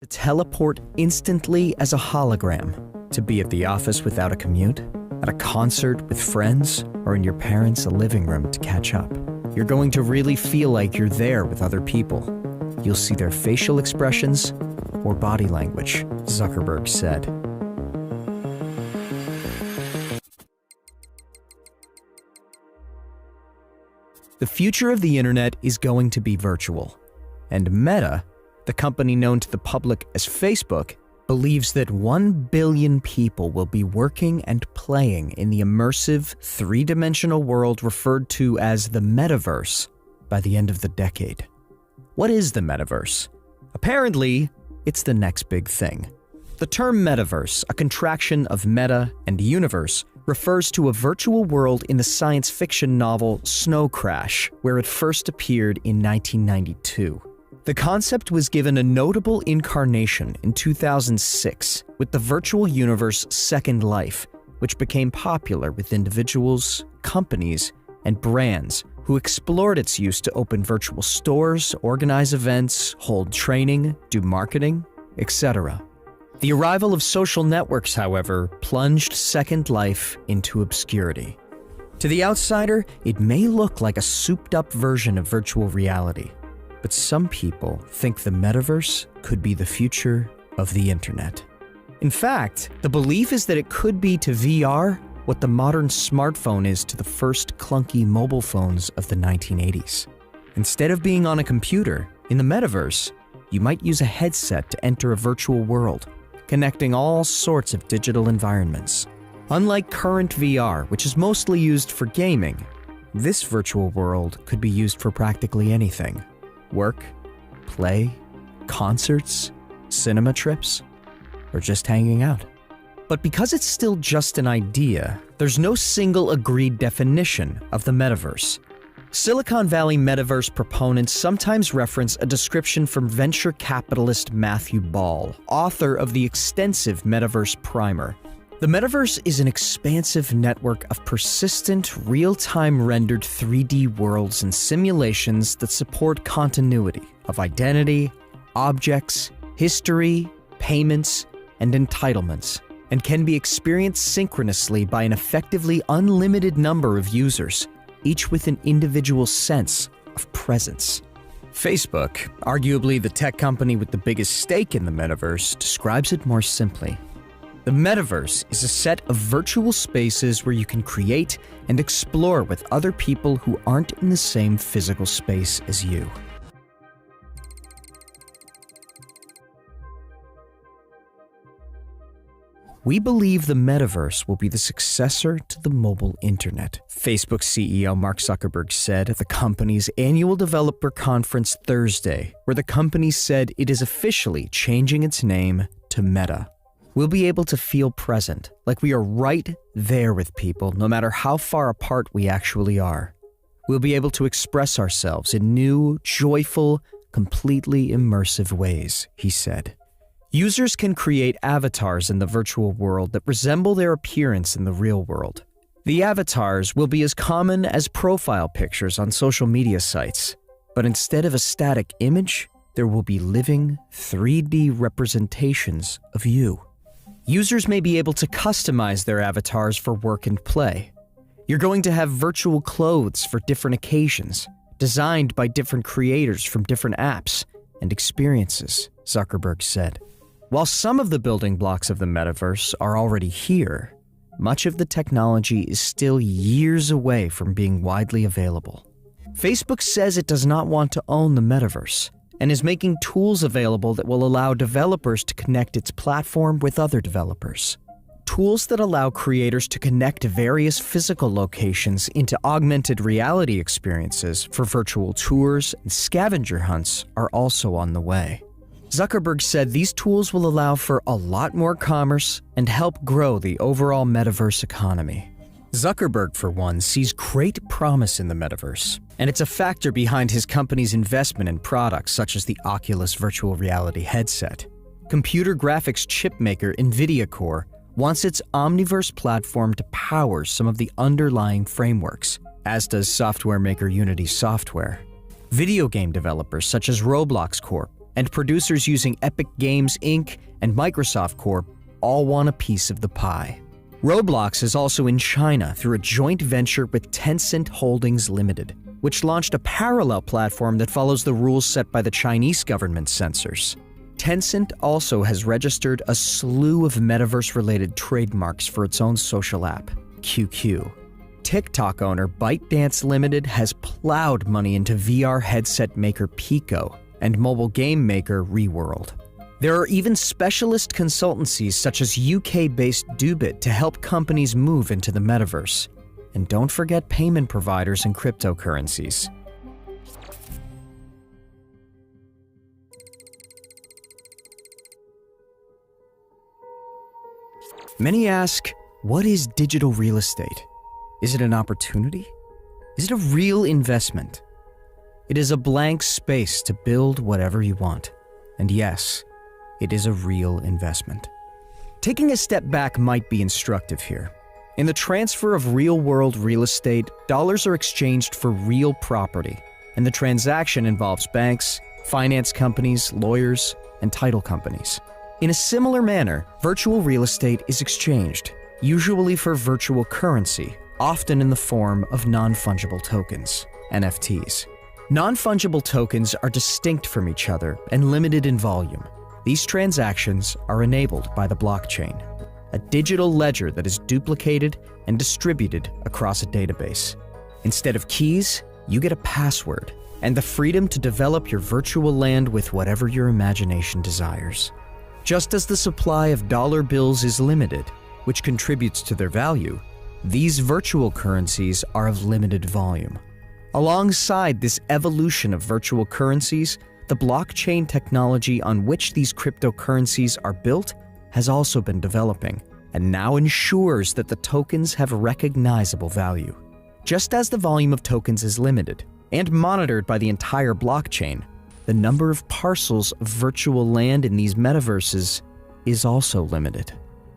to teleport instantly as a hologram, to be at the office without a commute, at a concert with friends, or in your parents' living room to catch up. You're going to really feel like you're there with other people. You'll see their facial expressions or body language, Zuckerberg said. The future of the internet is going to be virtual, and Meta, the company known to the public as Facebook, believes that 1 billion people will be working and playing in the immersive, three-dimensional world referred to as the Metaverse by the end of the decade. What is the Metaverse? Apparently, it's the next big thing. The term Metaverse, a contraction of meta and universe, refers to a virtual world in the science fiction novel Snow Crash, where it first appeared in 1992. The concept was given a notable incarnation in 2006 with the virtual universe Second Life, which became popular with individuals, companies, and brands who explored its use to open virtual stores, organize events, hold training, do marketing, etc. The arrival of social networks, however, plunged Second Life into obscurity. To the outsider, it may look like a souped-up version of virtual reality, but some people think the metaverse could be the future of the internet. In fact, the belief is that it could be to VR what the modern smartphone is to the first clunky mobile phones of the 1980s. Instead of being on a computer, in the metaverse, you might use a headset to enter a virtual world, connecting all sorts of digital environments. Unlike current VR, which is mostly used for gaming, this virtual world could be used for practically anything. Work, play, concerts, cinema trips, or just hanging out. But because it's still just an idea, there's no single agreed definition of the metaverse. Silicon Valley metaverse proponents sometimes reference a description from venture capitalist Matthew Ball, author of the extensive Metaverse Primer. The metaverse is an expansive network of persistent, real-time rendered 3D worlds and simulations that support continuity of identity, objects, history, payments, and entitlements, and can be experienced synchronously by an effectively unlimited number of users, each with an individual sense of presence. Facebook, arguably the tech company with the biggest stake in the metaverse, describes it more simply. The metaverse is a set of virtual spaces where you can create and explore with other people who aren't in the same physical space as you. We believe the metaverse will be the successor to the mobile internet, Facebook CEO Mark Zuckerberg said at the company's annual developer conference Thursday, where the company said it is officially changing its name to Meta. We'll be able to feel present, like we are right there with people, no matter how far apart we actually are. We'll be able to express ourselves in new, joyful, completely immersive ways, he said. Users can create avatars in the virtual world that resemble their appearance in the real world. The avatars will be as common as profile pictures on social media sites, but instead of a static image, there will be living 3D representations of you. Users may be able to customize their avatars for work and play. You're going to have virtual clothes for different occasions, designed by different creators from different apps and experiences, Zuckerberg said. While some of the building blocks of the metaverse are already here, much of the technology is still years away from being widely available. Facebook says it does not want to own the metaverse and is making tools available that will allow developers to connect its platform with other developers. Tools that allow creators to connect various physical locations into augmented reality experiences for virtual tours and scavenger hunts are also on the way. Zuckerberg said these tools will allow for a lot more commerce and help grow the overall metaverse economy. Zuckerberg, for one, sees great promise in the metaverse, and it's a factor behind his company's investment in products such as the Oculus virtual reality headset. Computer graphics chip maker NVIDIA Core wants its Omniverse platform to power some of the underlying frameworks, as does software maker Unity Software. Video game developers such as Roblox Corp and producers using Epic Games Inc. and Microsoft Corp. all want a piece of the pie. Roblox is also in China through a joint venture with Tencent Holdings Limited, which launched a parallel platform that follows the rules set by the Chinese government's censors. Tencent also has registered a slew of metaverse-related trademarks for its own social app, QQ. TikTok owner ByteDance Limited has plowed money into VR headset maker Pico and mobile game maker Reworld. There are even specialist consultancies such as UK-based Dubit to help companies move into the metaverse. And don't forget payment providers and cryptocurrencies. Many ask, what is digital real estate? Is it an opportunity? Is it a real investment? It is a blank space to build whatever you want. And yes, it is a real investment. Taking a step back might be instructive here. In the transfer of real-world real estate, dollars are exchanged for real property, and the transaction involves banks, finance companies, lawyers, and title companies. In a similar manner, virtual real estate is exchanged, usually for virtual currency, often in the form of non-fungible tokens, NFTs. Non-fungible tokens are distinct from each other and limited in volume. These transactions are enabled by the blockchain, a digital ledger that is duplicated and distributed across a database. Instead of keys, you get a password and the freedom to develop your virtual land with whatever your imagination desires. Just as the supply of dollar bills is limited, which contributes to their value, these virtual currencies are of limited volume. Alongside this evolution of virtual currencies, the blockchain technology on which these cryptocurrencies are built has also been developing, and now ensures that the tokens have recognizable value. Just as the volume of tokens is limited and monitored by the entire blockchain, the number of parcels of virtual land in these metaverses is also limited.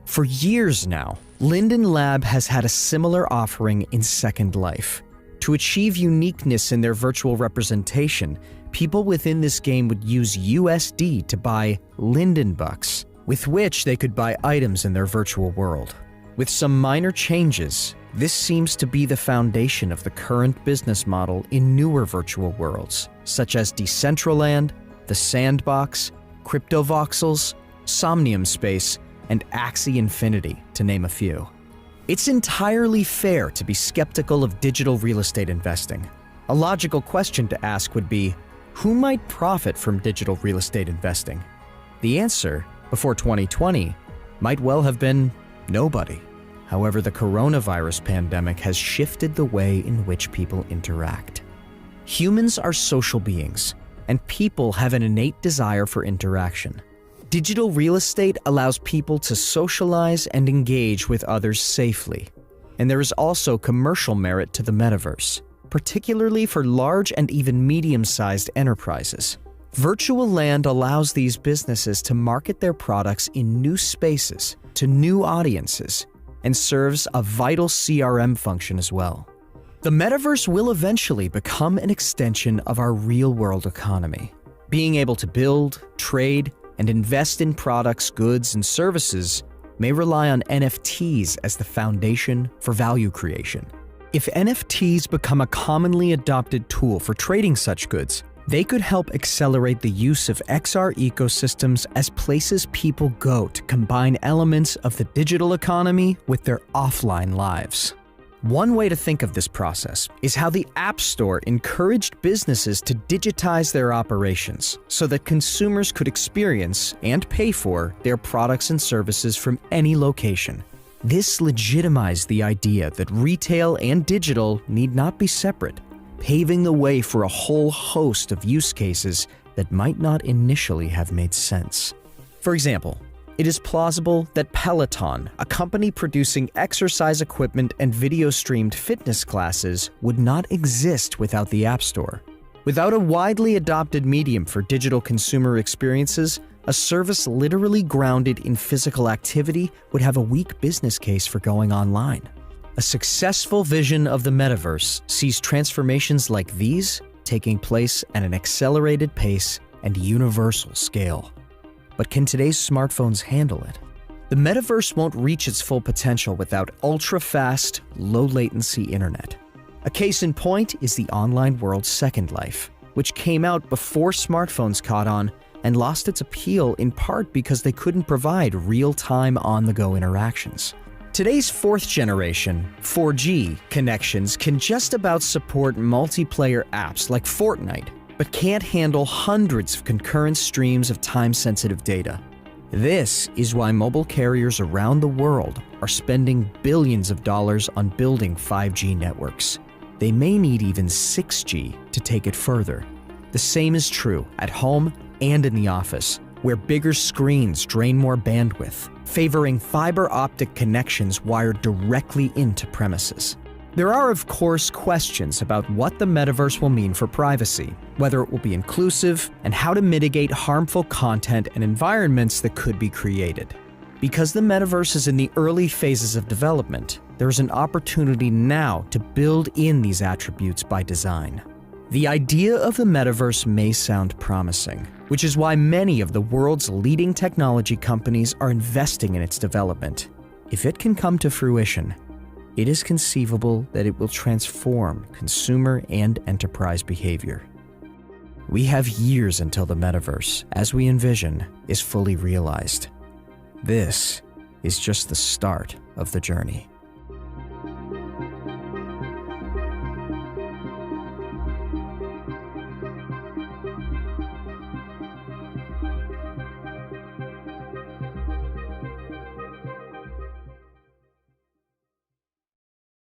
For years now, Linden Lab has had a similar offering in Second Life. To achieve uniqueness in their virtual representation, people within this game would use USD to buy Linden Bucks, with which they could buy items in their virtual world. With some minor changes, this seems to be the foundation of the current business model in newer virtual worlds, such as Decentraland, The Sandbox, CryptoVoxels, Somnium Space, and Axie Infinity, to name a few. It's entirely fair to be skeptical of digital real estate investing. A logical question to ask would be, who might profit from digital real estate investing? The answer, before 2020, might well have been nobody. However, the coronavirus pandemic has shifted the way in which people interact. Humans are social beings, and people have an innate desire for interaction. Digital real estate allows people to socialize and engage with others safely. And there is also commercial merit to the metaverse, particularly for large and even medium-sized enterprises. Virtual land allows these businesses to market their products in new spaces to new audiences and serves a vital CRM function as well. The metaverse will eventually become an extension of our real-world economy. Being able to build, trade, and invest in products, goods, and services may rely on NFTs as the foundation for value creation. If NFTs become a commonly adopted tool for trading such goods, they could help accelerate the use of XR ecosystems as places people go to combine elements of the digital economy with their offline lives. One way to think of this process is how the App Store encouraged businesses to digitize their operations so that consumers could experience and pay for their products and services from any location. This legitimized the idea that retail and digital need not be separate, paving the way for a whole host of use cases that might not initially have made sense. For example, it is plausible that Peloton, a company producing exercise equipment and video-streamed fitness classes, would not exist without the App Store. Without a widely adopted medium for digital consumer experiences, a service literally grounded in physical activity would have a weak business case for going online. A successful vision of the metaverse sees transformations like these taking place at an accelerated pace and universal scale. But can today's smartphones handle it? The metaverse won't reach its full potential without ultra-fast, low-latency internet. A case in point is the online world Second Life, which came out before smartphones caught on and lost its appeal in part because they couldn't provide real-time on-the-go interactions. Today's fourth generation, 4G, connections can just about support multiplayer apps like Fortnite, but can't handle hundreds of concurrent streams of time-sensitive data. This is why mobile carriers around the world are spending billions of dollars on building 5G networks. They may need even 6G to take it further. The same is true at home and in the office, where bigger screens drain more bandwidth, favoring fiber optic connections wired directly into premises. There are, of course, questions about what the metaverse will mean for privacy, whether it will be inclusive, and how to mitigate harmful content and environments that could be created. Because the metaverse is in the early phases of development, there is an opportunity now to build in these attributes by design. The idea of the metaverse may sound promising, which is why many of the world's leading technology companies are investing in its development. If it can come to fruition, it is conceivable that it will transform consumer and enterprise behavior. We have years until the metaverse, as we envision, is fully realized. This is just the start of the journey.